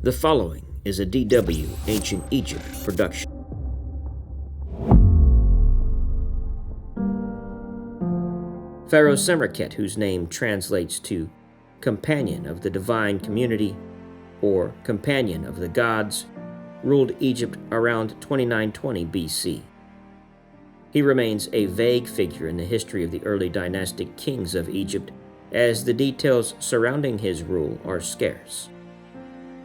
The following is a DW Ancient Egypt production. Pharaoh Semerkhet, whose name translates to companion of the divine community or companion of the gods, ruled Egypt around 2920 BC. He remains a vague figure in the history of the early dynastic kings of Egypt, as the details surrounding his rule are scarce.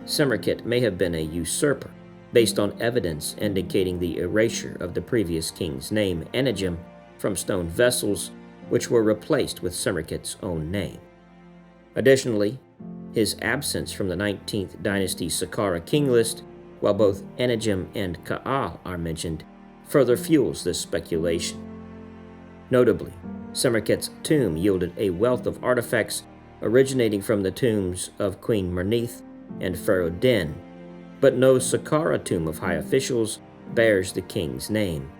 Semerkhet may have been a usurper, based on evidence indicating the erasure of the previous king's name, Enegem, from stone vessels, which were replaced with Semerkhet's own name. Additionally, his absence from the 19th dynasty Saqqara king list, while both Enegem and qa'a are mentioned, further fuels this speculation. Notably, Semerkhet's tomb yielded a wealth of artifacts originating from the tombs of Queen Manetho and Pharaoh Den, but no Saqqara tomb of high officials bears the king's name.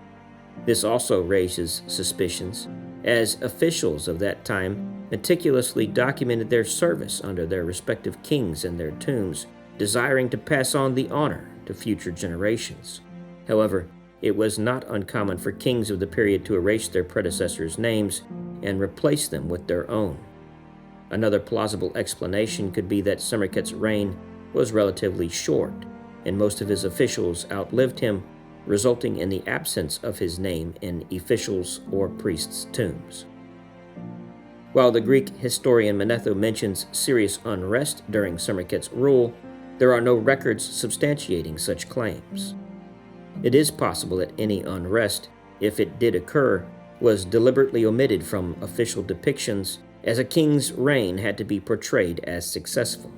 This also raises suspicions, as officials of that time meticulously documented their service under their respective kings and their tombs, desiring to pass on the honor to future generations. However, it was not uncommon for kings of the period to erase their predecessors' names and replace them with their own. Another plausible explanation could be that Semerkhet's reign was relatively short, and most of his officials outlived him, resulting in the absence of his name in officials' or priests' tombs. While the Greek historian Manetho mentions serious unrest during Semerkhet's rule, there are no records substantiating such claims. It is possible that any unrest, if it did occur, was deliberately omitted from official depictions, as a king's reign had to be portrayed as successful.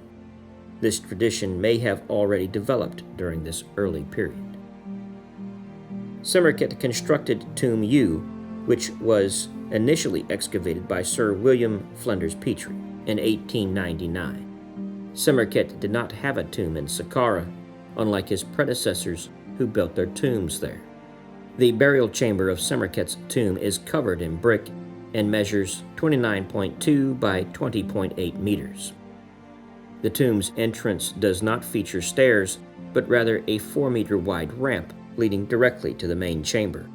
This tradition may have already developed during this early period. Semerkhet constructed Tomb U, which was initially excavated by Sir William Flinders Petrie in 1899. Semerkhet did not have a tomb in Saqqara, unlike his predecessors who built their tombs there. The burial chamber of Semerkhet's tomb is covered in brick and measures 29.2 by 20.8 meters. The tomb's entrance does not feature stairs, but rather a 4-meter wide ramp leading directly to the main chamber.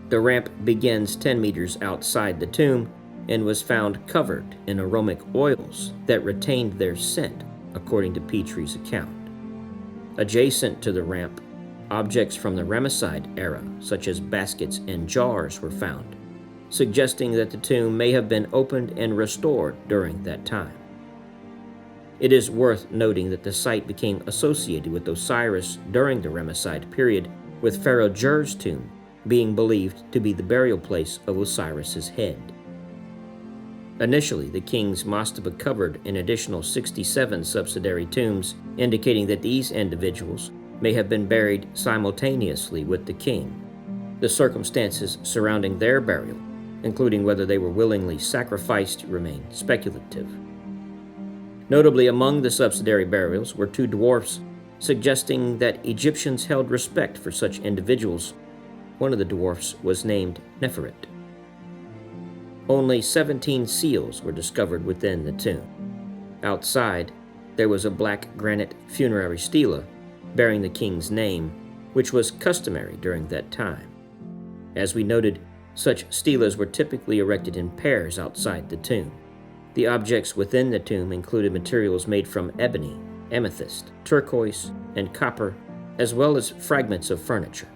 The ramp begins 10 meters outside the tomb and was found covered in aromatic oils that retained their scent, according to Petrie's account. Adjacent to the ramp, objects from the Ramesside era, such as baskets and jars, were found, suggesting that the tomb may have been opened and restored during that time. It is worth noting that the site became associated with Osiris during the Ramesside period, with Pharaoh Jer's tomb being believed to be the burial place of Osiris's head. Initially, the kings must have covered an additional 67 subsidiary tombs, indicating that these individuals may have been buried simultaneously with the king. The circumstances surrounding their burial, including whether they were willingly sacrificed, remain speculative. Notably, among the subsidiary burials were 2 dwarfs, suggesting that Egyptians held respect for such individuals. One of the dwarfs was named Neferet. Only 17 seals were discovered within the tomb. Outside, there was a black granite funerary stela bearing the king's name, which was customary during that time. As we noted, such stelas were typically erected in pairs outside the tomb. The objects within the tomb included materials made from ebony, amethyst, turquoise, and copper, as well as fragments of furniture.